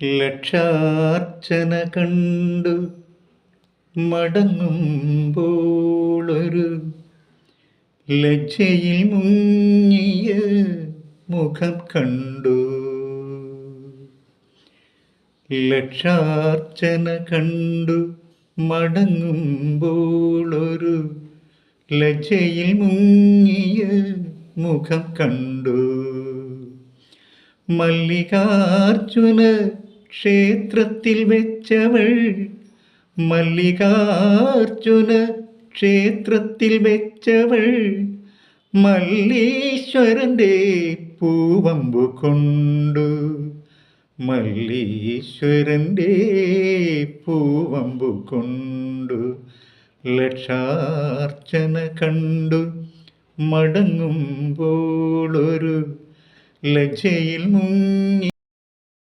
ലക്ഷാർച്ചന കണ്ടു മടങ്ങുമ്പോളൊരു ലജ്ജയിൽ മുങ്ങിയ മുഖം കണ്ടു. ലക്ഷാർച്ചന കണ്ടു മടങ്ങുമ്പോളൊരു ലജ്ജയിൽ മുങ്ങിയ മുഖം കണ്ടു. മല്ലികാർജുന ക്ഷേത്രത്തിൽ വെച്ചവൾ, മല്ലികാർജുന ക്ഷേത്രത്തിൽ വെച്ചവൾ മല്ലീശ്വരൻ്റെ പൂവമ്പു കൊണ്ടു. മല്ലീശ്വരൻ്റെ പൂവമ്പു കൊണ്ടു. ലക്ഷാർച്ചന കണ്ടു മടങ്ങുമ്പോളൊരു ലജ്ജയിൽ മുങ്ങി